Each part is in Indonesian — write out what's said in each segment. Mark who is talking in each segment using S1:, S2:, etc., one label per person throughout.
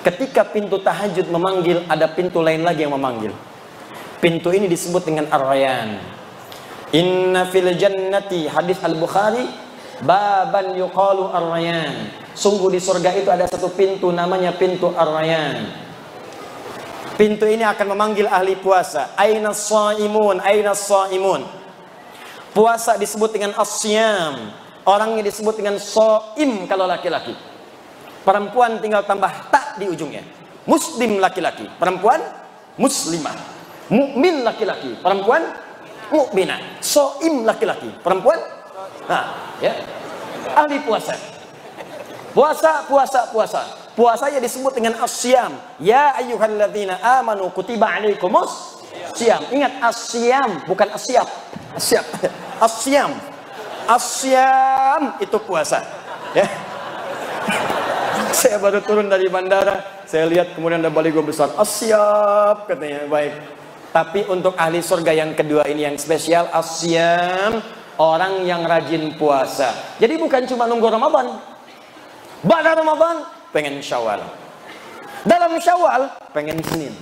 S1: ketika pintu tahajud memanggil, ada pintu lain lagi yang memanggil. Pintu ini disebut dengan Ar-Rayyan. Inna fil jannati, hadis Al-Bukhari, baban yuqalu Ar-Rayyan. Sungguh di surga itu ada satu pintu namanya pintu Ar-Rayyan. Pintu ini akan memanggil ahli puasa. Aina shaimun, aina shaimun. Puasa disebut dengan as-siyam. Orangnya disebut dengan shaim kalau laki-laki. Perempuan tinggal tambah tak di ujungnya. Muslim laki-laki, perempuan muslimah. Mukmin laki-laki, perempuan mukminah. Shaim laki-laki, perempuan ya, ahli puasa. Puasa. Puasanya disebut dengan as-siyam. Ya ayyuhalladzina amanu kutiba alaikumus siyam. Ingat as-siyam bukan as-siyab. As-siyam. As-siyam itu puasa. Ya. Saya baru turun dari bandara, saya lihat kemudian ada baligo besar, as-siyam katanya. Baik. Tapi untuk ahli surga yang kedua ini yang spesial, as-siyam, orang yang rajin puasa. Jadi bukan cuma nunggu Ramadan. Pada Ramadan pengen Syawal. Dalam Syawal pengen Senin.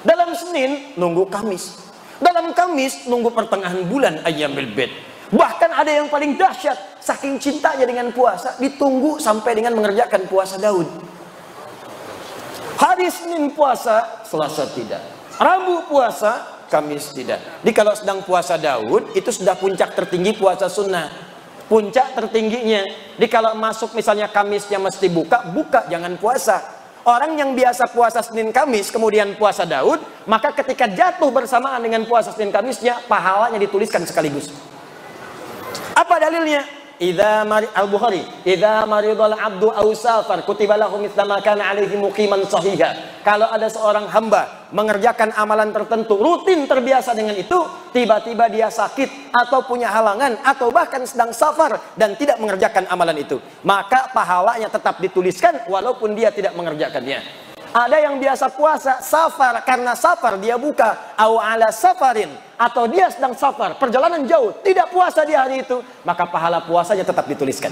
S1: Dalam Senin nunggu Kamis. Dalam Kamis nunggu pertengahan bulan Ayyamul Bid. Bahkan ada yang paling dahsyat, saking cintanya dengan puasa, ditunggu sampai dengan mengerjakan puasa Daud. Hari Senin puasa, Selasa tidak. Rabu puasa, Kamis tidak. Jadi kalau sedang puasa Daud, itu sudah puncak tertinggi puasa sunnah. Puncak tertingginya. Jadi kalau masuk misalnya Kamisnya mesti buka, jangan puasa. Orang yang biasa puasa Senin Kamis, kemudian puasa Daud, maka ketika jatuh bersamaan dengan puasa Senin Kamisnya, pahalanya dituliskan sekaligus. Apa dalilnya? Al-Bukhari, idza maridal abdu aw safar kutiba lahu mithla ma kana alaihi muqiman sahiha. Kalau ada seorang hamba mengerjakan amalan tertentu, rutin terbiasa dengan itu, tiba-tiba dia sakit atau punya halangan atau bahkan sedang safar dan tidak mengerjakan amalan itu, maka pahalanya tetap dituliskan walaupun dia tidak mengerjakannya. Ada yang biasa puasa safar, karena safar dia buka, au ala safarin, atau dia sedang safar, perjalanan jauh, tidak puasa di hari itu, maka pahala puasanya tetap dituliskan.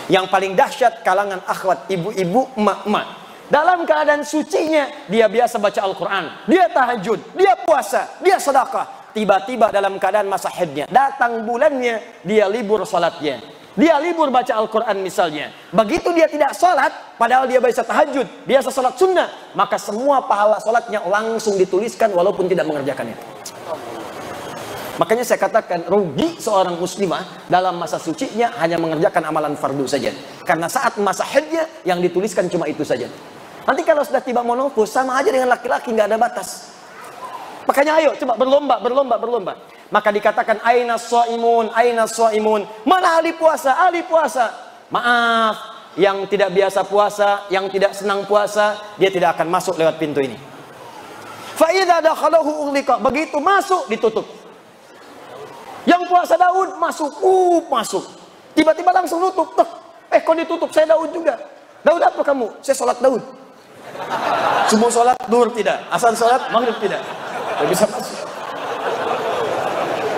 S1: Yang paling dahsyat kalangan akhwat, ibu-ibu, emak-emak, dalam keadaan sucinya dia biasa baca Al-Quran, dia tahajud, dia puasa, dia sedekah. Tiba-tiba dalam keadaan masa haidnya, datang bulannya, dia libur salatnya, dia libur baca Al-Quran misalnya. Begitu dia tidak sholat, padahal dia biasa tahajud, biasa sholat sunnah, maka semua pahala sholatnya langsung dituliskan walaupun tidak mengerjakannya. Makanya saya katakan, rugi seorang muslimah dalam masa sucinya hanya mengerjakan amalan fardu saja. Karena saat masa haidnya yang dituliskan cuma itu saja. Nanti kalau sudah tiba menopause, sama aja dengan laki-laki, nggak ada batas. Makanya ayo coba berlomba. Maka dikatakan aina shaimun, aina shaimun. Mana ahli puasa? Ahli puasa. Maaf, yang tidak biasa puasa, yang tidak senang puasa, dia tidak akan masuk lewat pintu ini. Fa idza dakhalahu ughliqa, begitu masuk ditutup. Yang puasa Daud masuk. Tiba-tiba langsung nutup. Kok ditutup? Saya Daud juga. Daud apa kamu? Saya sholat Daud. Subuh sholat, duhur tidak. Asar sholat, maghrib tidak. Tidak bisa masuk.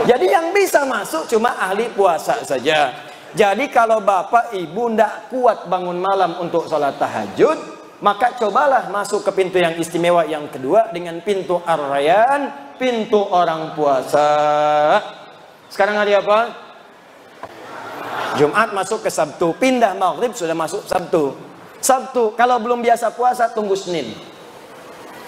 S1: Jadi yang bisa masuk cuma ahli puasa saja. Jadi kalau bapak ibu tidak kuat bangun malam untuk sholat tahajud, maka cobalah masuk ke pintu yang istimewa yang kedua dengan pintu Ar-Rayyan, pintu orang puasa. Sekarang hari apa? Jumat masuk ke Sabtu, pindah maghrib sudah masuk Sabtu. Kalau belum biasa puasa tunggu Senin.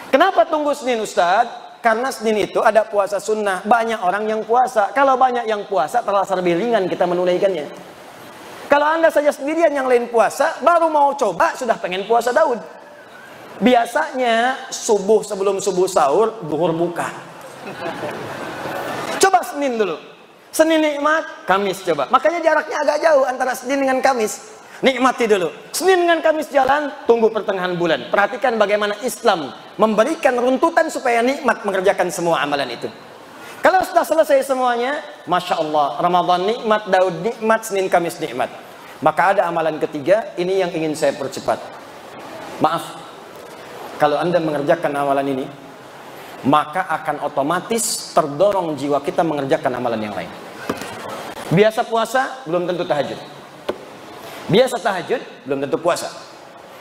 S1: Kenapa tunggu Senin Ustadz? Karena Senin itu ada puasa sunnah, banyak orang yang puasa. Kalau banyak yang puasa terasa lebih ringan kita menunaikannya. Kalau anda saja sendirian yang lain puasa, baru mau coba sudah pengen puasa Daud. Biasanya subuh, sebelum subuh sahur, duhur buka. Coba Senin dulu. Senin nikmat, Kamis coba. Makanya jaraknya agak jauh antara Senin dengan Kamis. Nikmati dulu. Senin dengan Kamis jalan, tunggu pertengahan bulan. Perhatikan bagaimana Islam memberikan runtutan supaya nikmat mengerjakan semua amalan itu. Kalau sudah selesai semuanya, Masya Allah, Ramadan nikmat, Daud nikmat, Senin Kamis nikmat. Maka ada amalan ketiga, ini yang ingin saya percepat. Maaf, kalau anda mengerjakan amalan ini, maka akan otomatis terdorong jiwa kita mengerjakan amalan yang lain. Biasa puasa, belum tentu tahajud. Biasa tahajud, belum tentu puasa.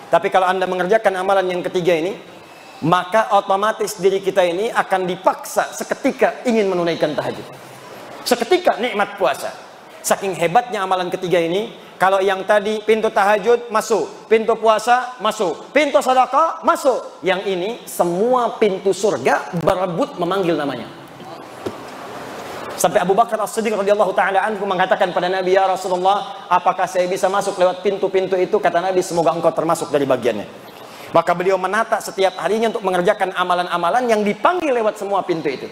S1: Tapi kalau Anda mengerjakan amalan yang ketiga ini, maka otomatis diri kita ini akan dipaksa seketika ingin menunaikan tahajud. Seketika nikmat puasa. Saking hebatnya amalan ketiga ini, kalau yang tadi pintu tahajud masuk, pintu puasa masuk, pintu sedekah masuk, yang ini semua pintu surga berebut memanggil namanya. Sampai Abu Bakar As-Siddiq radhiyallahu taala anhu mengatakan pada Nabi, "Ya Rasulullah, apakah saya bisa masuk lewat pintu-pintu itu?" Kata Nabi, "Semoga engkau termasuk dari bagiannya." Maka beliau menata setiap harinya untuk mengerjakan amalan-amalan yang dipanggil lewat semua pintu itu.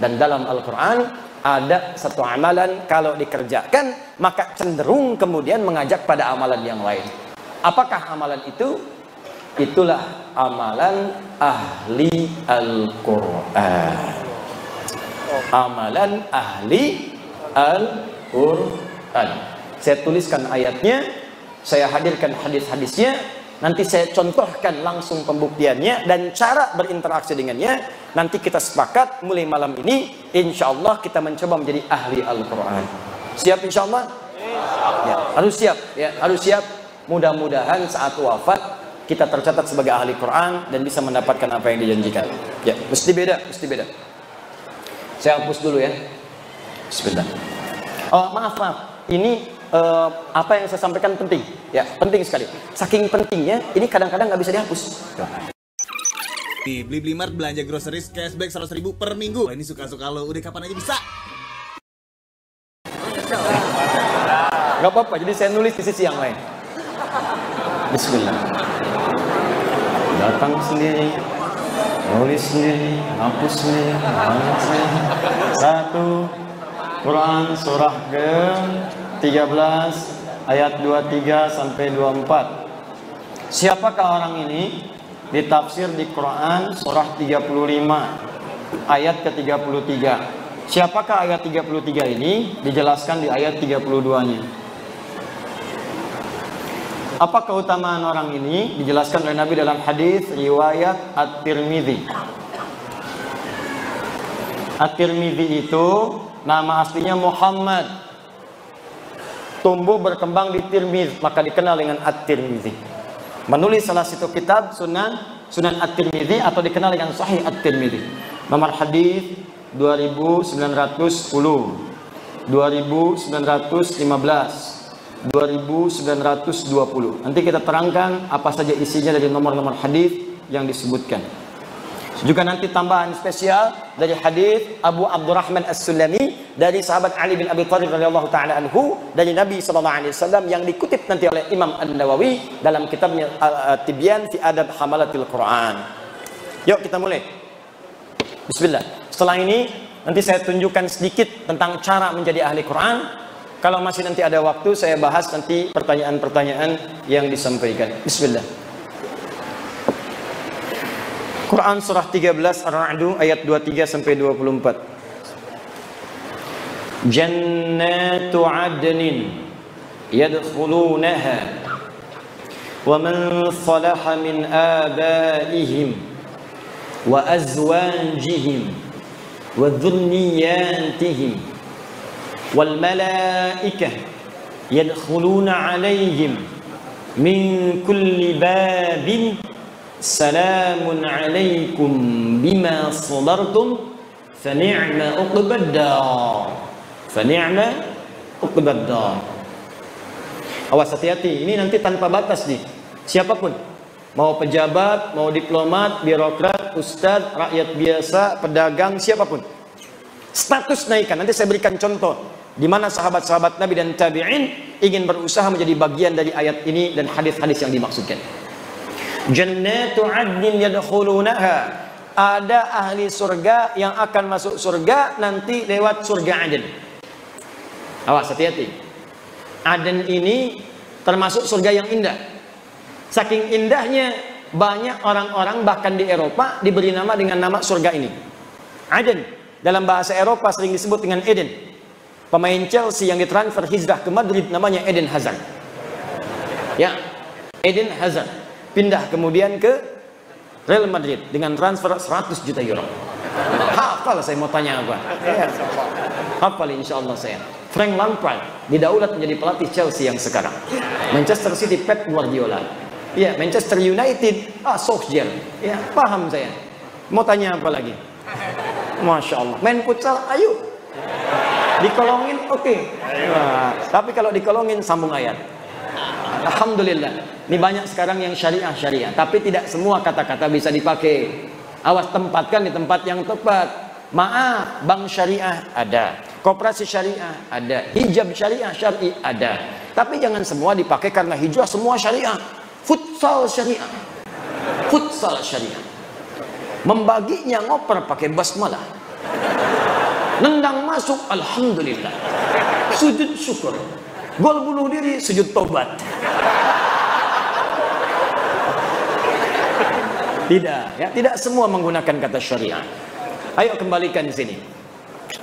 S1: Dan dalam Al-Quran ada satu amalan kalau dikerjakan maka cenderung kemudian mengajak pada amalan yang lain. Apakah amalan itu? Itulah amalan ahli Al-Quran. Amalan ahli Al-Quran. Saya tuliskan ayatnya, saya hadirkan hadis-hadisnya, nanti saya contohkan langsung pembuktiannya dan cara berinteraksi dengannya. Nanti kita sepakat mulai malam ini, insya Allah kita mencoba menjadi ahli Al-Quran. Siap insya Allah? Ya, harus siap. Ya, harus siap. Mudah-mudahan saat wafat kita tercatat sebagai ahli Quran dan bisa mendapatkan apa yang dijanjikan. Ya, mesti beda, mesti beda. Saya hapus dulu ya. Sebentar. Oh, maaf. Ini apa yang saya sampaikan penting. Ya, penting sekali. Saking pentingnya, ini kadang-kadang nggak bisa dihapus.
S2: Nih, beli Mart belanja groceries cashback 100.000 per minggu. Ini suka-suka lo, udah kapan aja bisa.
S1: Gak apa-apa, jadi saya nulis di sisi yang lain. Bismillah. Datang sendiri, nulis sendiri, hapus sendiri, hapus sendiri. 1 Quran surah ke-13 ayat 23 sampai 24. Siapakah orang ini? Ditafsir di Quran surah 35 ayat ke-33. Siapakah ayat 33 ini? Dijelaskan di ayat 32-nya. Apa keutamaan orang ini? Dijelaskan oleh Nabi dalam hadis riwayat At-Tirmidzi. At-Tirmidzi itu nama aslinya Muhammad. Tumbuh berkembang di Tirmidz, maka dikenal dengan At-Tirmidzi. Menulis salah satu kitab Sunan At-Tirmidzi atau dikenal dengan Sahih At-Tirmidzi. Nomor hadis 2910, 2915, 2920. Nanti kita terangkan apa saja isinya dari nomor-nomor hadis yang disebutkan. Juga nanti tambahan spesial dari hadis Abu Abdurrahman As-Sulami dari sahabat Ali bin Abi Thalib radhiyallahu taala anhu dari Nabi sallallahu alaihi wasallam yang dikutip nanti oleh Imam An-Nawawi dalam kitabnya Tibyan fi Adab Hamalatil Quran. Yuk kita mulai. Bismillah. Setelah ini nanti saya tunjukkan sedikit tentang cara menjadi ahli Quran. Kalau masih nanti ada waktu saya bahas nanti pertanyaan-pertanyaan yang disampaikan. Bismillah. Quran surah 13 Ar-Ra'd ayat 23 sampai 24. Jannatu 'adnin yadkhulunaha wa man salaha min abaihim wa azwajihim wa dhurriyyatihim wal malaikah yadkhuluna 'alaihim min kulli babin Salamun alaikum bima sabartum fani'ma uqbad dar. Fani'ma uqbad dar. Awas, hati-hati, ini nanti tanpa batas nih. Siapapun, mau pejabat, mau diplomat, birokrat, ustadz, rakyat biasa, pedagang, siapapun. Status naikkan. Nanti saya berikan contoh di mana sahabat-sahabat Nabi dan tabi'in ingin berusaha menjadi bagian dari ayat ini dan hadis-hadis yang dimaksudkan. Jannatu 'adnin yadkhulunaha. Ada ahli surga yang akan masuk surga nanti lewat surga Aden. Awas, hati-hati. Aden ini termasuk surga yang indah. Saking indahnya banyak orang-orang bahkan di Eropa diberi nama dengan nama surga ini. Aden dalam bahasa Eropa sering disebut dengan Eden. Pemain Chelsea yang ditransfer hijrah ke Madrid namanya Eden Hazard. Ya, Eden Hazard pindah kemudian ke Real Madrid dengan transfer 100 juta euro. Hafal saya mau tanya apa? Ya. Hafal insya Allah saya. Frank Lampard didaulat menjadi pelatih Chelsea yang sekarang. Manchester City Pep Guardiola. Ya, Manchester United. Solskjaer. Ya, paham saya. Mau tanya apa lagi? Masya Allah. Main futsal, ayo. Dikolongin, oke. Nah, tapi kalau dikolongin, sambung ayat. Alhamdulillah. Ini banyak sekarang yang syariah. Tapi tidak semua kata-kata bisa dipakai. Awas, tempatkan di tempat yang tepat. Maaf, bank syariah ada, koperasi syariah ada, hijab syariah syar'i ada. Tapi jangan semua dipakai karena hijrah semua syariah. Futsal syariah. Futsal syariah. Membaginya ngoper pakai basmalah. Nendang masuk, alhamdulillah. Sujud syukur. Gol bunuh diri, sujud tobat. Tidak, ya, tidak semua menggunakan kata syariah. Ayo kembalikan di sini.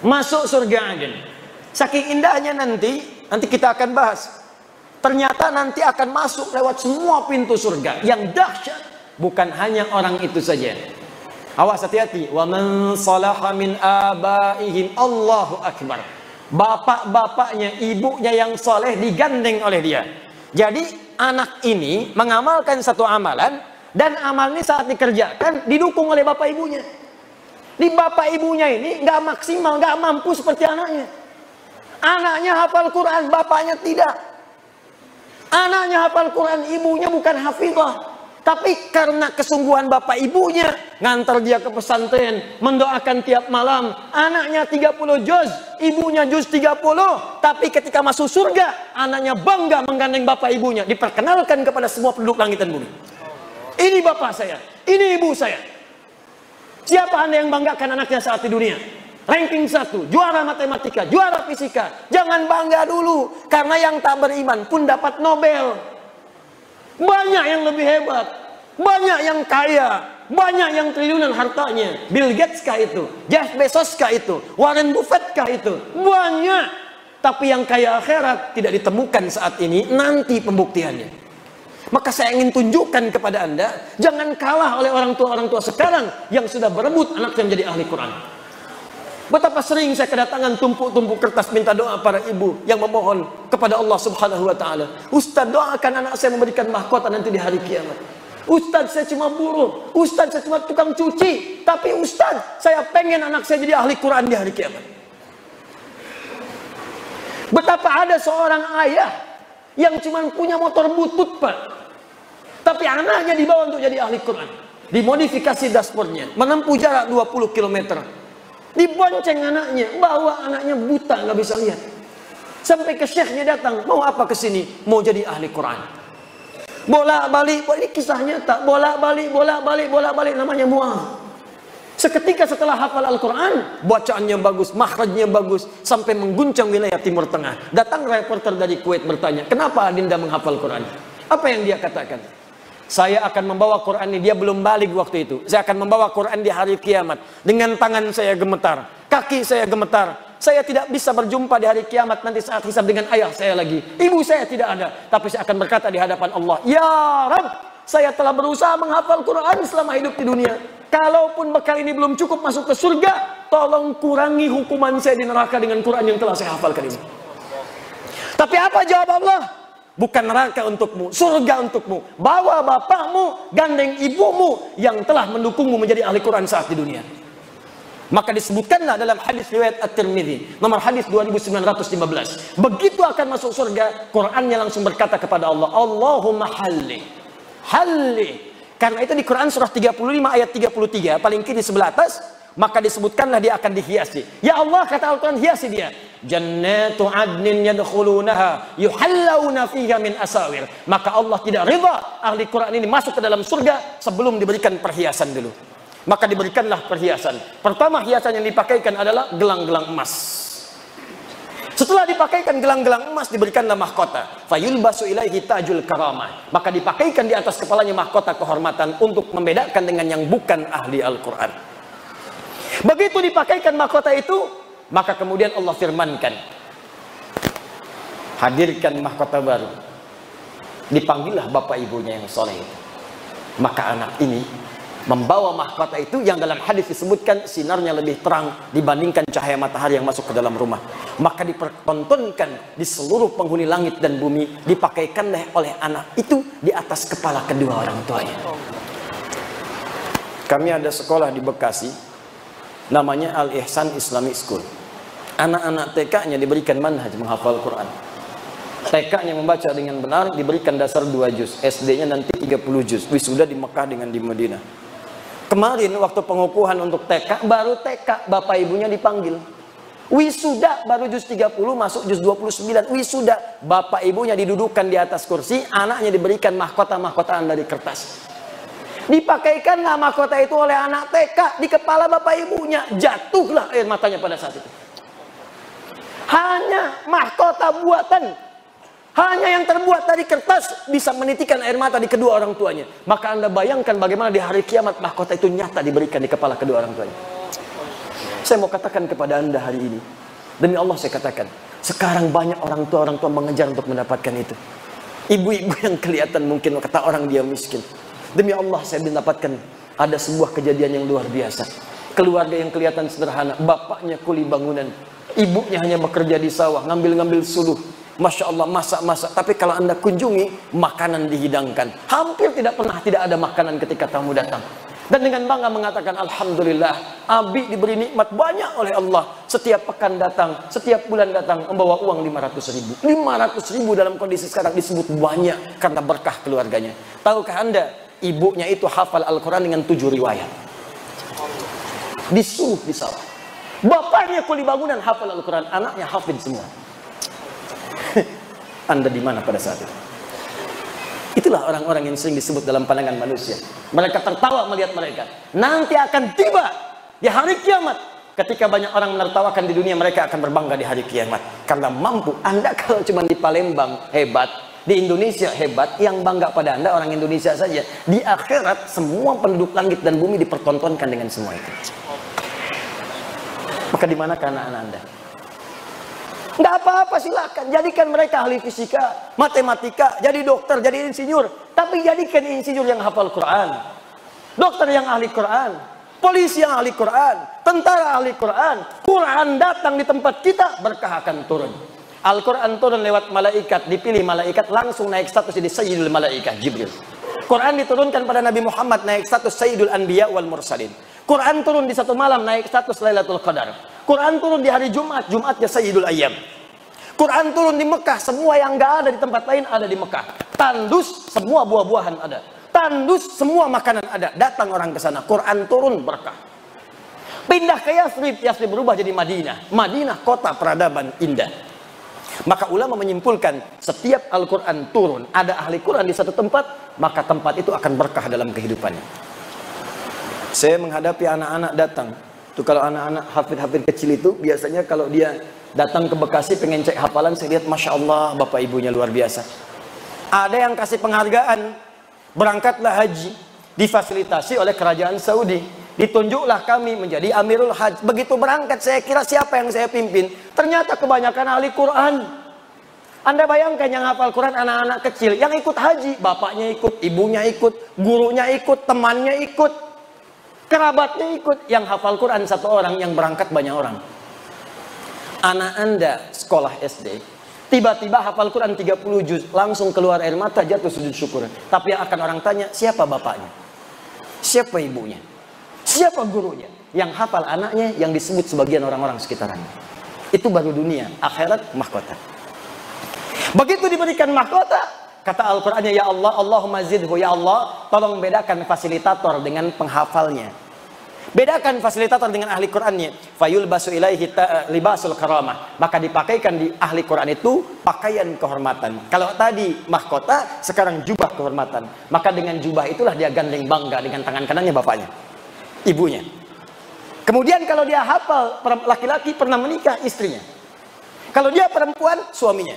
S1: Masuk surga Aden. Saking indahnya nanti kita akan bahas. Ternyata nanti akan masuk lewat semua pintu surga. Yang dahsyat bukan hanya orang itu saja. Awas, hati-hati. Wa man salaha min abaihim, Allahu akbar. Bapak-bapaknya, ibunya yang soleh digandeng oleh dia. Jadi anak ini mengamalkan satu amalan, dan amal ini saat dikerjakan didukung oleh bapak ibunya. Di bapak ibunya ini nggak maksimal, nggak mampu seperti anaknya. Anaknya hafal Quran, bapaknya tidak. Anaknya hafal Quran, ibunya bukan hafizah. Tapi karena kesungguhan bapak ibunya, ngantar dia ke pesantren, mendoakan tiap malam. Anaknya 30 juz, ibunya juz 30. Tapi ketika masuk surga, anaknya bangga menggandeng bapak ibunya. Diperkenalkan kepada semua penduduk langit dan bumi. Ini bapak saya, ini ibu saya. Siapa Anda yang banggakan anaknya saat di dunia? Ranking 1, juara matematika, juara fisika. Jangan bangga dulu, karena yang tak beriman pun dapat Nobel. Banyak yang lebih hebat, banyak yang kaya, banyak yang triliunan hartanya. Bill Gates kah itu? Jeff Bezos kah itu? Warren Buffett kah itu? Banyak. Tapi yang kaya akhirat tidak ditemukan saat ini, nanti pembuktiannya. Maka saya ingin tunjukkan kepada Anda, jangan kalah oleh orang tua sekarang yang sudah berebut anaknya menjadi ahli Quran. Betapa sering saya kedatangan tumpuk-tumpuk kertas minta doa para ibu yang memohon kepada Allah Subhanahu wa taala. Ustaz, doakan anak saya memberikan mahkota nanti di hari kiamat. Ustaz, saya cuma buruh. Ustaz, saya cuma tukang cuci. Tapi Ustaz, saya pengen anak saya jadi ahli Quran di hari kiamat. Betapa ada seorang ayah yang cuma punya motor butut, Pak. Tapi anaknya dibawa untuk jadi ahli Quran. Dimodifikasi dashboardnya, menempuh jarak 20 km. Dibonceng anaknya, bawa anaknya buta, nggak bisa lihat. Sampai ke syekhnya datang, mau apa ke sini? Mau jadi ahli Quran. Bolak-balik, ini kisah nyata. Bolak-balik, namanya Mu'adh. Seketika setelah hafal Al-Quran, bacaannya bagus, makhrajnya bagus, sampai mengguncang wilayah Timur Tengah. Datang reporter dari Kuwait bertanya, kenapa Adinda menghafal Quran? Apa yang dia katakan? Saya akan membawa Quran ini, dia belum balik waktu itu. Saya akan membawa Quran di hari kiamat. Dengan tangan saya gemetar, kaki saya gemetar. Saya tidak bisa berjumpa di hari kiamat nanti saat hisab dengan ayah saya lagi. Ibu saya tidak ada. Tapi saya akan berkata di hadapan Allah, ya Rabb, saya telah berusaha menghafal Quran selama hidup di dunia. Kalaupun bekal ini belum cukup masuk ke surga, tolong kurangi hukuman saya di neraka dengan Quran yang telah saya hafalkan ini. Tapi apa jawab Allah? Bukan neraka untukmu, surga untukmu. Bawa bapakmu, gandeng ibumu yang telah mendukungmu menjadi ahli Quran saat di dunia. Maka disebutkanlah dalam hadis riwayat At-Tirmidzi, nomor hadis 2915. Begitu akan masuk surga, Qurannya langsung berkata kepada Allah, Allahumma halli. Karena itu di Quran surah 35 ayat 33, paling kiri sebelah atas, maka disebutkanlah dia akan dihiasi. Ya Allah, kata Al-Quran, hiasi dia. Jannatu adnin yadkhulunaha yuhallawna fiha min asawir. Maka Allah tidak rida ahli Quran ini masuk ke dalam surga sebelum diberikan perhiasan dulu. Maka diberikanlah perhiasan. Pertama hiasan yang dipakaikan adalah gelang-gelang emas. Setelah dipakaikan gelang-gelang emas, diberikanlah mahkota. Fayulbasu ilaihi tajul karamah. Maka dipakaikan di atas kepalanya mahkota kehormatan untuk membedakan dengan yang bukan ahli Al-Quran. Begitu dipakaikan mahkota itu, maka kemudian Allah firmankan, hadirkan mahkota baru. Dipanggillah bapak ibunya yang soleh. Maka anak ini membawa mahkota itu yang dalam hadis disebutkan sinarnya lebih terang dibandingkan cahaya matahari yang masuk ke dalam rumah. maka dipertontonkan di seluruh penghuni langit dan bumi, dipakaikanlah oleh anak itu di atas kepala kedua orang tuanya. Kami ada sekolah di Bekasi, namanya Al-Ihsan Islamic School. Anak-anak TK-nya diberikan manhaj menghafal Quran. TK-nya membaca dengan benar, diberikan dasar 2 juz, SD-nya nanti 30 juz, wisuda di Mekah dengan di Madinah. Kemarin waktu pengukuhan untuk TK, baru TK bapak ibunya dipanggil. Wisuda baru juz 30 masuk juz 29. Wisuda bapak ibunya didudukkan di atas kursi, anaknya diberikan mahkota-mahkotaan dari kertas. Dipakaikanlah mahkota itu oleh anak TK di kepala bapak ibunya. Jatuhlah air matanya pada saat itu. Hanya mahkota buatan, hanya yang terbuat dari kertas bisa menitikan air mata di kedua orang tuanya. Maka Anda bayangkan bagaimana di hari kiamat mahkota itu nyata diberikan di kepala kedua orang tuanya. Saya mau katakan kepada Anda hari ini, demi Allah saya katakan, sekarang banyak orang tua mengejar untuk mendapatkan itu. Ibu-ibu yang kelihatan mungkin kata orang dia miskin. Demi Allah saya mendapatkan ada sebuah kejadian yang luar biasa. Keluarga yang kelihatan sederhana, bapaknya kuli bangunan, ibunya hanya bekerja di sawah, ngambil-ngambil suluh. Masya Allah, masak-masak. Tapi kalau Anda kunjungi, makanan dihidangkan. Hampir tidak pernah tidak ada makanan ketika tamu datang. Dan dengan bangga mengatakan, Alhamdulillah, Abi diberi nikmat banyak oleh Allah. Setiap pekan datang, setiap bulan datang, membawa uang 500.000. 500.000 dalam kondisi sekarang disebut banyak karena berkah keluarganya. Tahukah Anda, ibunya itu hafal Al-Quran dengan 7 riwayat. Disuruh di sawah. Bapaknya kuli bangunan hafal Al-Quran, anaknya hafid semua. Anda di mana pada saat itu? Itulah orang-orang yang sering disebut dalam pandangan manusia. Mereka tertawa melihat mereka. Nanti akan tiba di hari kiamat. Ketika banyak orang menertawakan di dunia, mereka akan berbangga di hari kiamat. Karena mampu. Anda kalau cuma di Palembang hebat, di Indonesia hebat, yang bangga pada Anda orang Indonesia saja. Di akhirat semua penduduk langit dan bumi dipertontonkan dengan semua itu. Maka di mana anak-anak Anda? Nggak apa-apa, silakan jadikan mereka ahli fisika, matematika, jadi dokter, jadi insinyur. Tapi jadikan insinyur yang hafal Quran, dokter yang ahli Quran, polisi yang ahli Quran, tentara ahli Quran. Quran datang di tempat kita, berkah akan turun. Al-Quran turun lewat malaikat, dipilih malaikat langsung naik status jadi Sayyidul Malaikah Jibril. Quran diturunkan pada Nabi Muhammad, naik status Sayyidul Anbiya wal Mursalin. Quran turun di satu malam, naik status Lailatul Qadar. Quran turun di hari Jumat, Jumatnya Sayyidul Ayyam. Quran turun di Mekah, semua yang nggak ada di tempat lain ada di Mekah. Tandus, semua buah-buahan ada. Tandus, semua makanan ada. Datang orang ke sana, Quran turun berkah. Pindah ke Yathrib, Yathrib berubah jadi Madinah. Madinah kota peradaban indah. Maka ulama menyimpulkan, setiap Al-Quran turun, ada ahli Quran di satu tempat, maka tempat itu akan berkah dalam kehidupannya. Saya menghadapi anak-anak datang. Itu kalau anak-anak hafid-hafid kecil itu, biasanya kalau dia datang ke Bekasi pengen cek hafalan, saya lihat Masya Allah bapak ibunya luar biasa. Ada yang kasih penghargaan, berangkatlah haji, difasilitasi oleh kerajaan Saudi, ditunjuklah kami menjadi Amirul Hajj. Begitu berangkat saya kira siapa yang saya pimpin, ternyata kebanyakan ahli Quran. Anda bayangkan yang hafal Quran anak-anak kecil, yang ikut haji, bapaknya ikut, ibunya ikut, gurunya ikut, temannya ikut, kerabatnya ikut. Yang hafal Quran satu orang, yang berangkat banyak orang. Anak Anda sekolah SD, tiba-tiba hafal Quran 30 juz, langsung keluar air mata, jatuh sujud syukur. Tapi yang akan orang tanya, siapa bapaknya? Siapa ibunya? Siapa gurunya? Yang hafal anaknya, yang disebut sebagian orang-orang sekitarnya. Itu baru dunia, akhirat mahkota. Begitu diberikan mahkota, kata Al-Qur'annya, ya Allah, Allahumma zidhu, ya Allah, tolong bedakan fasilitator dengan penghafalnya. Bedakan fasilitator dengan ahli Qurannya. Fayul basu ilaihi libasul karamah. Maka dipakaikan di ahli Quran itu pakaian kehormatan. Kalau tadi mahkota, sekarang jubah kehormatan. Maka dengan jubah itulah dia gandeng bangga dengan tangan kanannya bapaknya, ibunya. Kemudian kalau dia hafal, laki-laki pernah menikah, istrinya. Kalau dia perempuan, suaminya.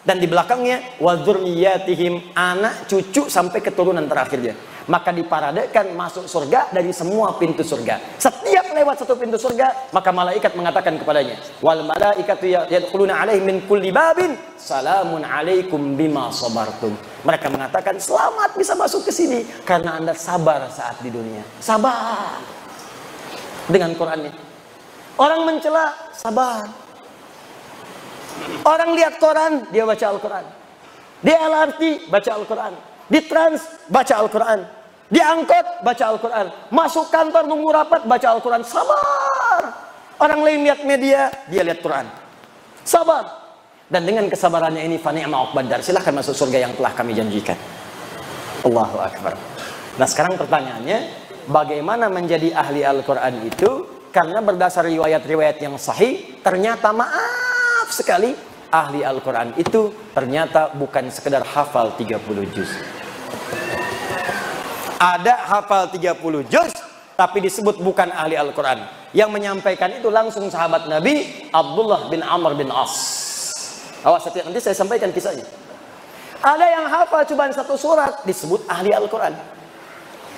S1: Dan di belakangnya wa dzurriyyatihim, anak cucu sampai keturunan terakhirnya. Maka diparadekan masuk surga dari semua pintu surga. Setiap lewat satu pintu surga, maka malaikat mengatakan kepadanya, wal malaikatu yadkhuluna alaihim min kulli babin salamun alaikum bima sabartum. Mereka mengatakan, selamat bisa masuk ke sini karena Anda sabar saat di dunia. Sabar. Dengan Qur'annya. Orang mencela, sabar. Orang lihat koran, dia baca Al-Quran. Di LRT, baca Al-Quran. Di trans, baca Al-Quran. Di angkot, baca Al-Quran. Masuk kantor, nunggu rapat, baca Al-Quran. Sabar. Orang lain lihat media, dia lihat Quran. Sabar. Dan dengan kesabarannya ini, fani'ma uqbad, silahkan masuk surga yang telah kami janjikan. Allahu Akbar. Nah sekarang pertanyaannya, bagaimana menjadi ahli Al-Quran itu? Karena berdasar riwayat-riwayat yang sahih, ternyata maaf sekali, ahli Al-Quran itu ternyata bukan sekedar hafal 30 juz. Ada hafal 30 juz, tapi disebut bukan ahli Al-Quran. Yang menyampaikan itu langsung sahabat Nabi, Abdullah bin Amr bin As. Awas, nanti saya sampaikan kisahnya. Ada yang hafal cuma satu surat, disebut ahli Al-Quran.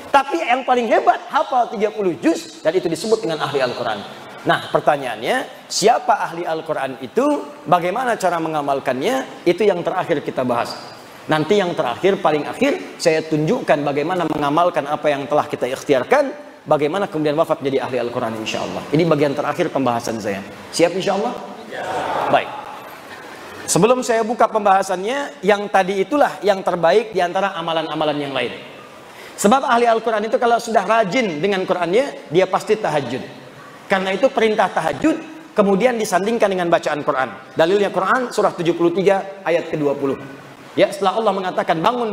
S1: Tapi yang paling hebat, hafal 30 juz, dan itu disebut dengan ahli Al-Quran. Nah, pertanyaannya, siapa ahli Al-Quran itu? Bagaimana cara mengamalkannya? Itu yang terakhir kita bahas. Nanti yang terakhir, paling akhir, saya tunjukkan bagaimana mengamalkan apa yang telah kita ikhtiarkan, bagaimana kemudian wafat jadi ahli Al-Quran insya Allah. Ini bagian terakhir pembahasan saya. Siap insya Allah? Ya. Baik. Sebelum saya buka pembahasannya, yang tadi itulah yang terbaik di antara amalan-amalan yang lain. Sebab ahli Al-Quran itu kalau sudah rajin dengan Qurannya, dia pasti tahajud. Karena itu perintah tahajud, kemudian disandingkan dengan bacaan Quran. Dalilnya Quran, surah 73, ayat ke-20. Ya, setelah Allah mengatakan, bangun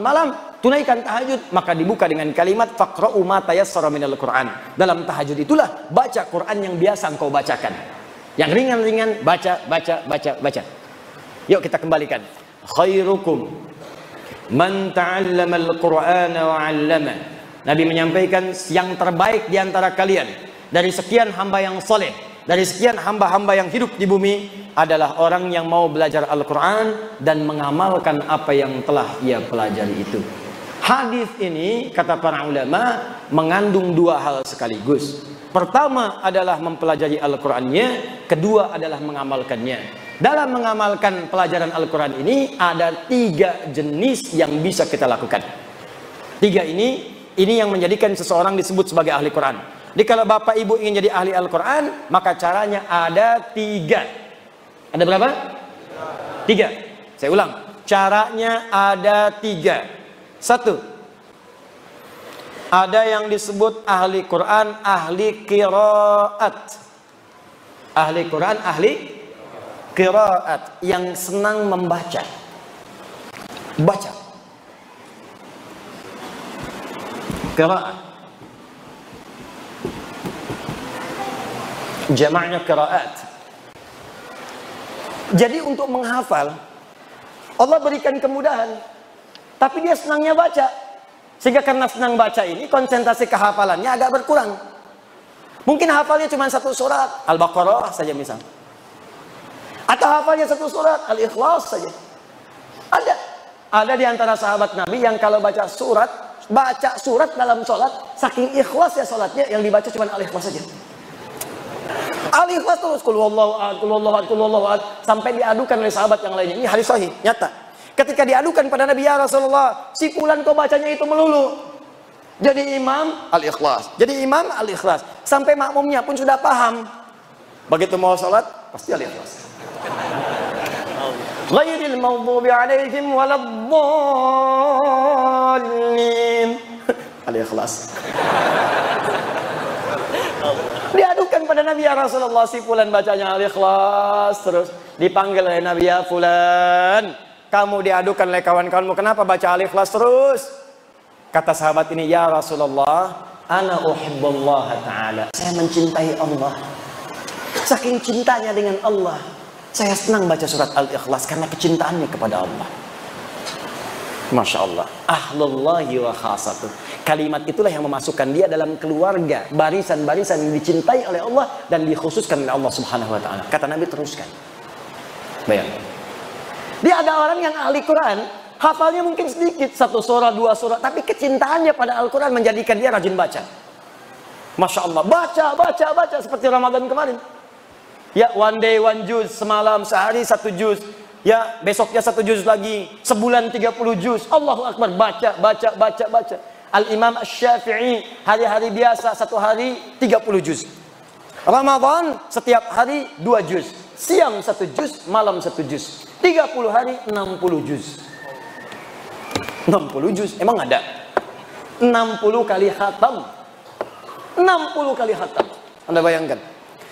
S1: malam, tunaikan tahajud, maka dibuka dengan kalimat, faqra'u ma tayassara minal Quran. Dalam tahajud itulah, baca Quran yang biasa engkau bacakan. Yang ringan-ringan, baca. Yuk kita kembalikan. Khairukum man ta'allamal Qur'ana wa 'allama. Nabi menyampaikan yang terbaik di antara kalian dari sekian hamba yang soleh, dari sekian hamba-hamba yang hidup di bumi adalah orang yang mau belajar Al-Quran dan mengamalkan apa yang telah ia pelajari itu. Hadis ini kata para ulama mengandung dua hal sekaligus. Pertama adalah mempelajari Al-Qurannya, kedua adalah mengamalkannya. Dalam mengamalkan pelajaran Al-Quran ini ada 3 jenis yang bisa kita lakukan. 3 ini yang menjadikan seseorang disebut sebagai ahli Quran. Jadi kalau bapak ibu ingin jadi ahli Al-Quran, maka caranya ada 3. Ada berapa? 3. Saya ulang, caranya ada 3. 1. Ada yang disebut ahli Quran, ahli qiraat. Ahli Quran, ahli qiraat, yang senang membaca. Baca. Qiraat. Jamaknya qiraat. Jadi untuk menghafal, Allah berikan kemudahan. Tapi dia senangnya baca. Sehingga karena senang baca ini, konsentrasi kehafalannya agak berkurang. Mungkin hafalnya cuma 1 surat, Al-Baqarah saja misal. Atau hafalnya 1 surat, Al-Ikhlas saja. Ada di antara sahabat Nabi yang kalau baca surat dalam sholat, saking ikhlas ya sholatnya, yang dibaca cuma Al-Ikhlas saja. Al-Ikhlas terus, Qul huwallahu ahad, sampai diadukan oleh sahabat yang lainnya. Ini hadis sahih, nyata. Ketika diadukan pada Nabi, ya Rasulullah, si fulan kau bacanya itu melulu. Jadi imam, Al-Ikhlas. Jadi imam, Al-Ikhlas. Sampai makmumnya pun sudah paham. Begitu mau sholat, pasti Al-Ikhlas. Ghairil maghdubi alaihim waladdallin. Al-Ikhlas. Diadukan pada Nabi, ya Rasulullah, si fulan bacanya Al-Ikhlas terus. Dipanggil oleh Nabi, ya fulan, kamu diadukan oleh kawan-kawanmu, kenapa baca Al-Ikhlas terus? Kata sahabat ini, ya Rasulullah, ana uhibbullah ta'ala, saya mencintai Allah. Saking cintanya dengan Allah, saya senang baca surat Al-Ikhlas karena kecintaannya kepada Allah. Masya Allah. Ahlullahi wa khasatuh. Kalimat itulah yang memasukkan dia dalam keluarga, barisan-barisan yang dicintai oleh Allah dan dikhususkan oleh Allah Subhanahu wa ta'ala. Kata Nabi, teruskan. Bayangkan. Dia ada orang yang ahli Quran, hafalnya mungkin sedikit, 1 surah, 2 surah, tapi kecintaannya pada Al-Quran menjadikan dia rajin baca. Masya Allah, baca, seperti Ramadan kemarin. Ya, one day, 1 juz, semalam, sehari 1 juz. Ya, besoknya 1 juz lagi, sebulan 30 juz. Allahu Akbar, baca. Al-Imam Asy-Syafi'i, hari-hari biasa, 1 hari 30 juz. Ramadan, setiap hari 2 juz. Siang 1 juz, malam 1 juz. 30 hari 60 juz. 60 juz, emang ada? 60 kali khatam. 60 kali khatam. Anda bayangkan.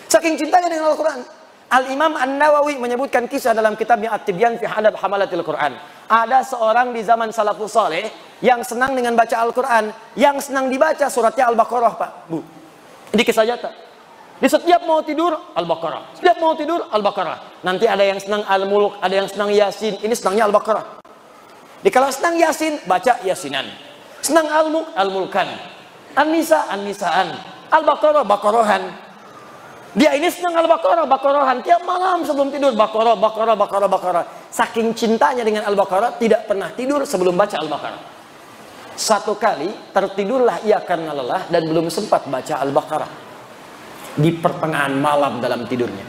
S1: Saking cintanya dengan Al-Quran. Al-Imam An-Nawawi menyebutkan kisah dalam kitabnya At-Tibyan fi Adab Hamalatil Quran. Ada seorang di zaman salafus saleh yang senang dengan baca Al-Quran, yang senang dibaca suratnya Al-Baqarah, Pak, Bu. Ini kisah nyata. Di setiap mau tidur Al-Baqarah, setiap mau tidur Al-Baqarah. Nanti ada yang senang Al-Mulk, ada yang senang Yasin. Ini senangnya Al-Baqarah. Di kalau senang Yasin, baca Yasinan. Senang Al-Mulk, Al-Mulkan. An-Nisa, An-Nisaan. Al-Baqarah, Baqarahan. Dia ini senang Al-Baqarah, Baqarahan. Tiap malam sebelum tidur Baqarah, Baqarah, Baqarah, Baqarah. Saking cintanya dengan Al-Baqarah, tidak pernah tidur sebelum baca Al-Baqarah. Satu kali tertidurlah ia karena lelah dan belum sempat baca Al-Baqarah. Di pertengahan malam dalam tidurnya,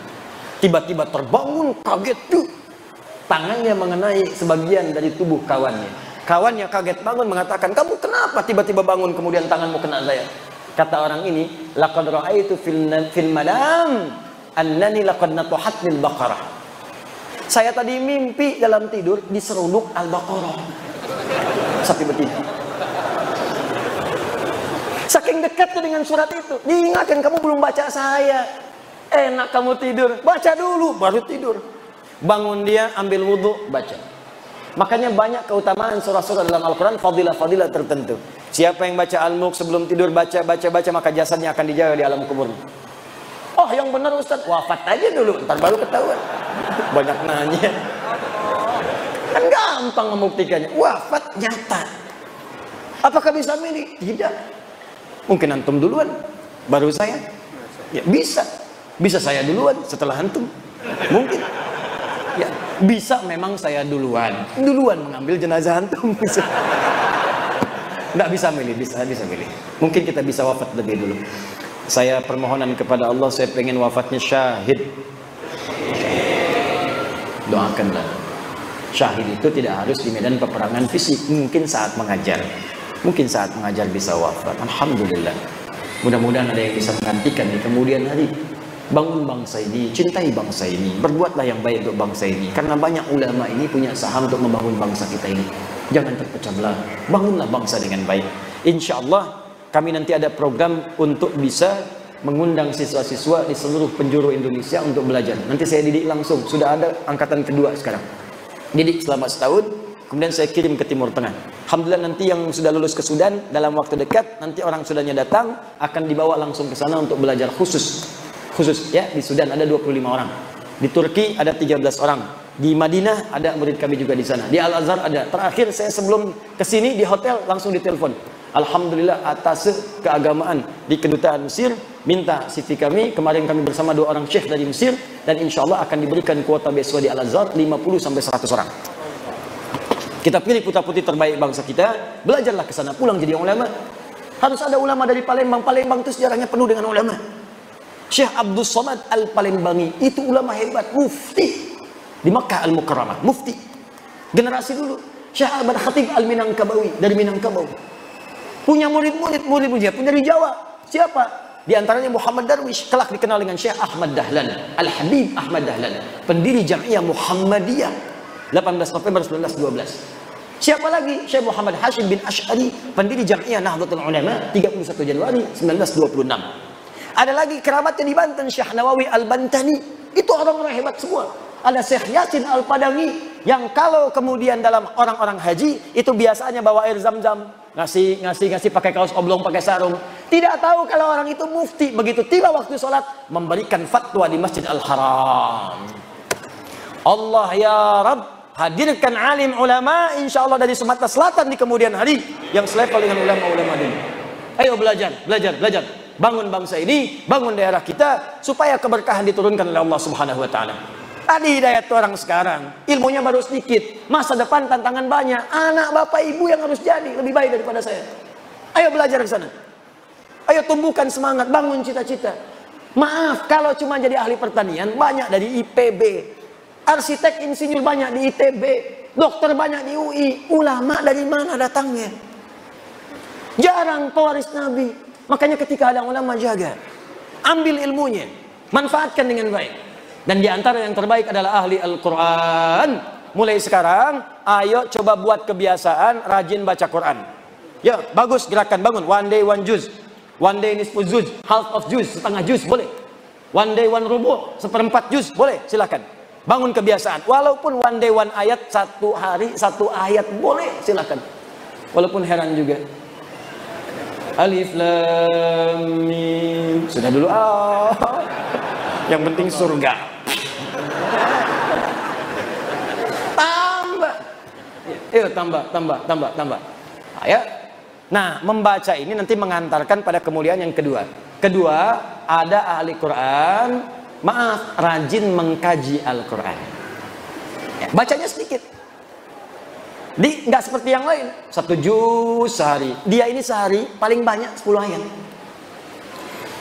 S1: tiba-tiba terbangun, kaget tuh. Tangannya mengenai sebagian dari tubuh kawannya. Kawannya kaget bangun mengatakan, kamu kenapa tiba-tiba bangun kemudian tanganmu kena saya? Kata orang ini, laqad ra'aitu fil manam annani laqad natuhatnil baqarah. Saya tadi mimpi dalam tidur diseruduk Al-Baqarah. Sapi betina. Saking dekatnya dengan surat itu, diingatkan, kamu belum baca saya. Enak kamu tidur, baca dulu baru tidur. Bangun dia, ambil wudhu, baca. Makanya banyak keutamaan surah-surah dalam Al-Quran, fadilah-fadilah tertentu. Siapa yang baca Al-Mulk sebelum tidur, baca, maka jasadnya akan dijaga di alam kubur. Oh, yang benar Ustaz, wafat aja dulu, ntar baru ketahuan. Banyak nanya. Kan gampang membuktikannya. Wafat nyata. Apakah bisa milih? Tidak. Mungkin antum duluan, baru saya. Ya, bisa. Bisa saya duluan setelah antum. Mungkin. Ya, bisa memang saya duluan mengambil jenazah antum. Nggak bisa milih, bisa milih. Mungkin kita bisa wafat lebih dulu. Saya permohonan kepada Allah, saya pengen wafatnya syahid. Doakanlah. Syahid itu tidak harus di medan peperangan fisik. Mungkin saat mengajar bisa wafat. Alhamdulillah. Mudah-mudahan ada yang bisa menggantikan di kemudian hari. Bangun bangsa ini, cintai bangsa ini, berbuatlah yang baik untuk bangsa ini. Karena banyak ulama ini punya saham untuk membangun bangsa kita ini. Jangan terpecah belah, bangunlah bangsa dengan baik. Insya Allah kami nanti ada program untuk bisa mengundang siswa-siswa di seluruh penjuru Indonesia untuk belajar. Nanti saya didik langsung, sudah ada angkatan kedua sekarang. Didik selama setahun, kemudian saya kirim ke Timur Tengah. Alhamdulillah nanti yang sudah lulus ke Sudan dalam waktu dekat, nanti orang Sudannya datang akan dibawa langsung ke sana untuk belajar khusus ya. Di Sudan ada 25 orang, di Turki ada 13 orang, di Madinah ada murid kami juga di sana, di Al-Azhar ada. Terakhir saya sebelum kesini di hotel langsung ditelepon, alhamdulillah atas keagamaan di kedutaan Mesir minta CV kami. Kemarin kami bersama 2 orang syekh dari Mesir, dan insya Allah akan diberikan kuota beasiswa di Al-Azhar 50-100 orang. Kita pilih putra-putri terbaik bangsa kita, belajarlah ke sana, pulang jadi ulama. Harus ada ulama dari Palembang. Palembang itu sejarahnya penuh dengan ulama. Syekh Abdul Somad Al-Palembangi itu ulama hebat, mufti di Makkah Al-Mukarramah, mufti generasi dulu. Syekh Ahmad Khatib Al-Minangkabawi dari Minangkabau, punya murid-murid punya dari Jawa. Siapa? Di antaranya Muhammad Darwish, kelak dikenal dengan Syekh Ahmad Dahlan, Al-Habib Ahmad Dahlan, pendiri Jamiah Muhammadiyah 18 November 1912. Siapa lagi? Syekh Muhammad Hashim bin Ash'ari, pendiri Jamiah Nahdlatul Ulama 31 Januari 1926. Ada lagi kerabatnya di Banten, Syekh Nawawi Al-Bantani. Itu orang-orang hebat semua. Ada Syekh Yasin Al-Padangi, yang kalau kemudian dalam orang-orang haji itu biasanya bawa air zam-zam, ngasih pakai kaos oblong, pakai sarung. Tidak tahu kalau orang itu mufti. Begitu tiba waktu sholat, memberikan fatwa di Masjid Al-Haram. Allah ya Rabb, hadirkan alim ulama insya Allah dari Sumatera Selatan di kemudian hari, yang selevel dengan ulama-ulama dulu. Ayo belajar. Bangun bangsa ini, bangun daerah kita, supaya keberkahan diturunkan oleh Allah Subhanahu wa Ta'ala. Tadi hidayat orang sekarang, ilmunya baru sedikit, masa depan tantangan banyak. Anak bapak ibu yang harus jadi lebih baik daripada saya. Ayo belajar ke sana. Ayo tumbuhkan semangat, bangun cita-cita. Maaf, kalau cuma jadi ahli pertanian, banyak dari IPB. Arsitek insinyur banyak di ITB. Dokter banyak di UI. Ulama dari mana datangnya? Jarang pewaris Nabi. Makanya ketika ada ulama, jaga, ambil ilmunya, manfaatkan dengan baik. Dan di antara yang terbaik adalah ahli Al-Quran. Mulai sekarang, ayo coba buat kebiasaan rajin baca Quran. Ya, bagus gerakan, bangun. One day one juz. One day nisfu juz. Half of juz, setengah juz, boleh. One day one rubu', seperempat juz, boleh, silakan. Bangun kebiasaan. Walaupun one day one ayat, satu hari satu ayat, boleh, silakan. Walaupun heran juga. Alif lam mim. Sudah dulu. Yang penting surga. Tambah. Ayo. Nah, membaca ini nanti mengantarkan pada kemuliaan yang kedua. Kedua, ada ahli Quran, rajin mengkaji Al-Quran. Ya, bacanya sedikit. Nggak seperti yang lain. 1 juz sehari. Dia ini sehari paling banyak 10 ayat.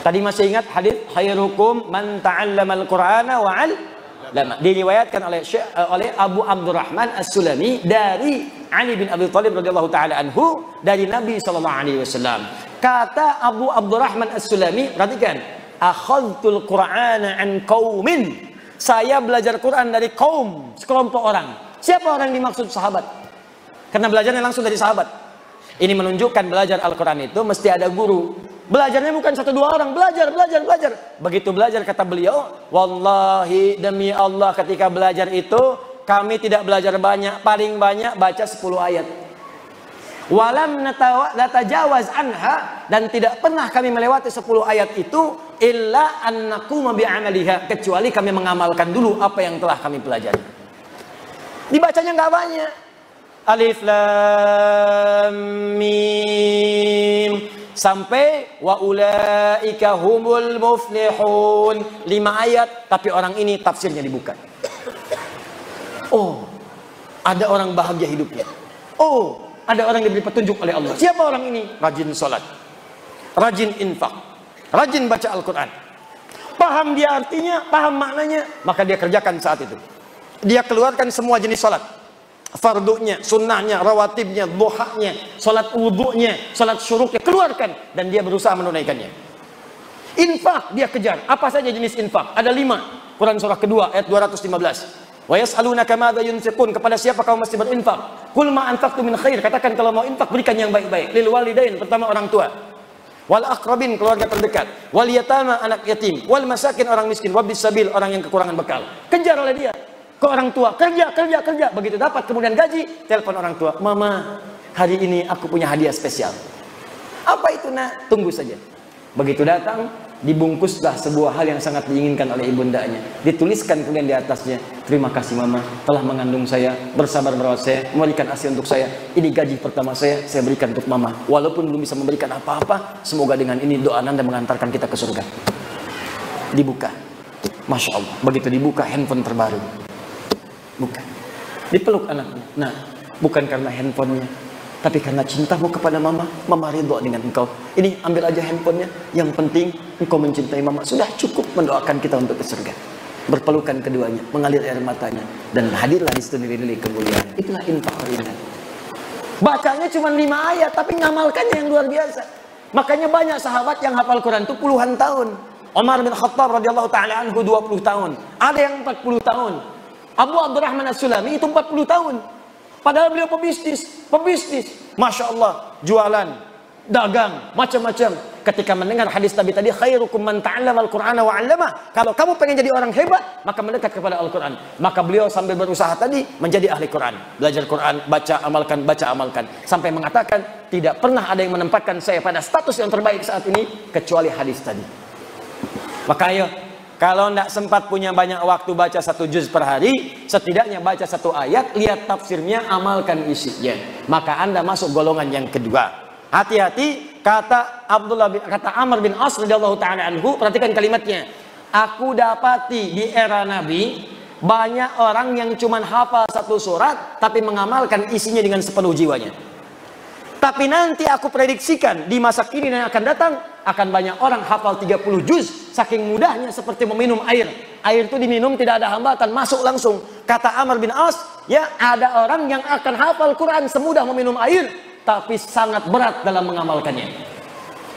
S1: Tadi masih ingat hadis khairukum man ta'allamal Qur'ana wa 'allama. Diriwayatkan oleh Abu Abdurrahman As-Sulami dari Ali bin Abi Thalib radhiyallahu taala anhu dari Nabi sallallahu alaihi wasallam. Kata Abu Abdurrahman As-Sulami, perhatikan, akhadtul Qur'ana an qaumin. Saya belajar Quran dari kaum, sekelompok orang. Siapa orang yang dimaksud? Sahabat. Karena belajarnya langsung dari sahabat. Ini menunjukkan belajar Al-Quran itu mesti ada guru. Belajarnya bukan 1-2 orang, belajar. Begitu belajar, kata beliau, wallahi demi Allah, ketika belajar itu kami tidak belajar banyak, paling banyak baca 10 ayat. Walam natajawaz anha, dan tidak pernah kami melewati 10 ayat itu illa annaquma bi'amaliha, kecuali kami mengamalkan dulu apa yang telah kami pelajari. Dibacanya nggak banyak. Alif lam mim sampai wa ulaika humul muflihun. 5 ayat, tapi orang ini tafsirnya dibuka. Oh, ada orang bahagia hidupnya. Oh, ada orang diberi petunjuk oleh Allah. Siapa orang ini? Rajin sholat, rajin infak, rajin baca Al-Quran. Paham dia artinya, paham maknanya, maka dia kerjakan saat itu. Dia keluarkan semua jenis sholat, fardunya, sunnahnya, rawatibnya, duhanya, sholat wudhunya, sholat syuruknya, keluarkan, dan dia berusaha menunaikannya. Infak dia kejar. Apa saja jenis infak? Ada 5. Quran surah kedua ayat 215. Wa yas'alunaka madza yunfiqun, kepada siapa kamu mesti berinfak? Qul ma anfaqtu min khair, katakan kalau mau infak berikan yang baik-baik. Lil walidain, pertama orang tua. Wal aqrabin, keluarga terdekat. Wal yatama, anak yatim. Wal masakin, orang miskin. Wabis sabil, orang yang kekurangan bekal. Kejar oleh dia. Ke orang tua, kerja. Begitu dapat kemudian gaji, telepon orang tua, mama, hari ini aku punya hadiah spesial. Apa itu nak? Tunggu saja. Begitu datang, dibungkuslah sebuah hal yang sangat diinginkan oleh ibundanya. Dituliskan kemudian di atasnya, terima kasih mama telah mengandung saya, bersabar merawat saya, memberikan ASI untuk saya. Ini gaji pertama saya berikan untuk mama. Walaupun belum bisa memberikan apa-apa, semoga dengan ini doa Anda mengantarkan kita ke surga. Dibuka. Masya Allah. Begitu dibuka, handphone terbaru. Bukan. Dipeluk anaknya. Nah, bukan karena handphonenya, tapi karena cintamu kepada mama. Mama ridho dengan engkau. Ini ambil aja handphonenya. Yang penting engkau mencintai mama. Sudah cukup mendoakan kita untuk ke surga. Berpelukan keduanya, mengalir air matanya, dan hadirlah di situ nilai-nilai kemuliaan. Itulah infak ringan. Bacanya cuma 5 ayat, tapi ngamalkannya yang luar biasa. Makanya banyak sahabat yang hafal Quran itu puluhan tahun. Umar bin Khattab radhiyallahu taala anhu 20 tahun. Ada yang 40 tahun. Abu Abdurrahman As-Sulami itu 40 tahun. Padahal beliau pebisnis. Masya Allah, jualan, dagang, macam-macam. Ketika mendengar hadis Nabi tadi, khairukum man ta'allama al-Qur'ana wa 'allamah. Kalau kamu pengen jadi orang hebat, maka mendekat kepada Al-Quran. Maka beliau sambil berusaha tadi menjadi ahli Quran. Belajar Quran, baca, amalkan. Sampai mengatakan, tidak pernah ada yang menempatkan saya pada status yang terbaik saat ini, kecuali hadis tadi. Maka ayo, kalau tidak sempat punya banyak waktu baca 1 juz per hari, setidaknya baca 1 ayat, lihat tafsirnya, amalkan isinya. Maka Anda masuk golongan yang kedua. Hati-hati, kata Amr bin As radhiyallahu taala anhu, perhatikan kalimatnya. Aku dapati di era Nabi banyak orang yang cuma hafal 1 surat tapi mengamalkan isinya dengan sepenuh jiwanya. Tapi nanti aku prediksikan di masa kini yang akan datang akan banyak orang hafal 30 juz saking mudahnya, seperti meminum air. Air itu diminum tidak ada hambatan, masuk langsung. Kata Amr bin As, ya ada orang yang akan hafal Quran semudah meminum air, tapi sangat berat dalam mengamalkannya.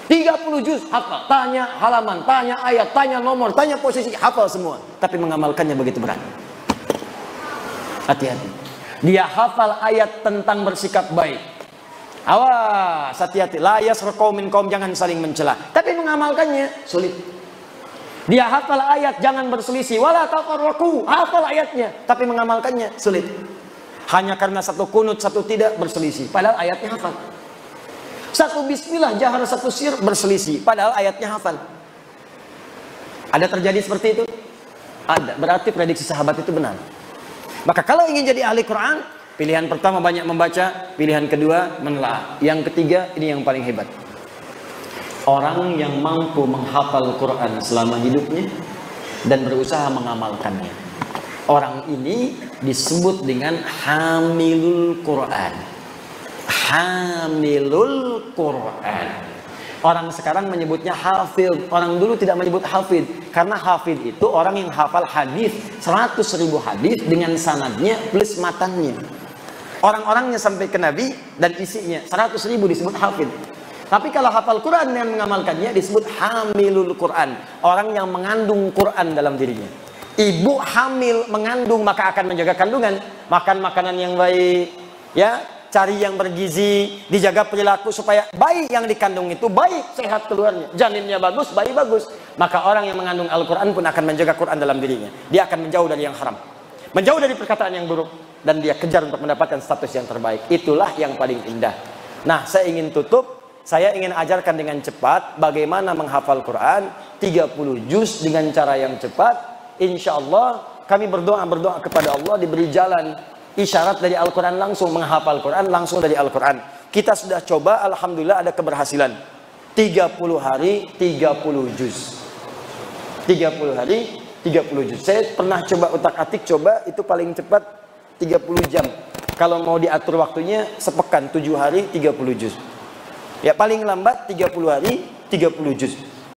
S1: 30 juz hafal, tanya halaman, tanya ayat, tanya nomor, tanya posisi, hafal semua. Tapi mengamalkannya begitu berat. Hati-hati. Dia hafal ayat tentang bersikap baik. Awas, hati-hati. La yasraqu minkum, jangan saling mencela. Tapi mengamalkannya sulit. Dia hafal ayat jangan berselisih, wala tafarraqu, hafal ayatnya, tapi mengamalkannya sulit. Hanya karena satu kunut, satu tidak berselisih, padahal ayatnya hafal. Satu bismillah jahar, satu sir berselisih, padahal ayatnya hafal. Ada terjadi seperti itu? Ada. Berarti prediksi sahabat itu benar. Maka kalau ingin jadi ahli Quran, pilihan pertama banyak membaca, pilihan kedua menelaah, yang ketiga ini yang paling hebat. Orang yang mampu menghafal Quran selama hidupnya dan berusaha mengamalkannya. Orang ini disebut dengan hamilul Quran. Hamilul Quran. Orang sekarang menyebutnya hafid. Orang dulu tidak menyebut hafid. Karena hafid itu orang yang hafal hadis 100.000 hadis dengan sanadnya plus matannya. Orang-orangnya sampai ke Nabi dan isinya 100.000 disebut hafid. Tapi kalau hafal Quran dan mengamalkannya disebut hamilul Quran. Orang yang mengandung Quran dalam dirinya. Ibu hamil mengandung maka akan menjaga kandungan. Makan makanan yang baik, ya, cari yang bergizi, dijaga perilaku supaya bayi yang dikandung itu baik, sehat keluarnya, janinnya bagus, bayi bagus. Maka orang yang mengandung Al-Quran pun akan menjaga Quran dalam dirinya. Dia akan menjauh dari yang haram, menjauh dari perkataan yang buruk, dan dia kejar untuk mendapatkan status yang terbaik. Itulah yang paling indah. Nah, saya ingin tutup. Saya ingin ajarkan dengan cepat bagaimana menghafal Quran 30 juz dengan cara yang cepat. Insya Allah kami berdoa kepada Allah diberi jalan isyarat dari Al-Quran, langsung menghafal Quran langsung dari Al-Quran. Kita sudah coba, alhamdulillah ada keberhasilan. 30 hari 30 juz. 30 hari 30 juz. Saya pernah coba utak-atik, coba itu paling cepat 30 jam. Kalau mau diatur waktunya sepekan, 7 hari 30 juz. Ya paling lambat 30 hari 30 juz.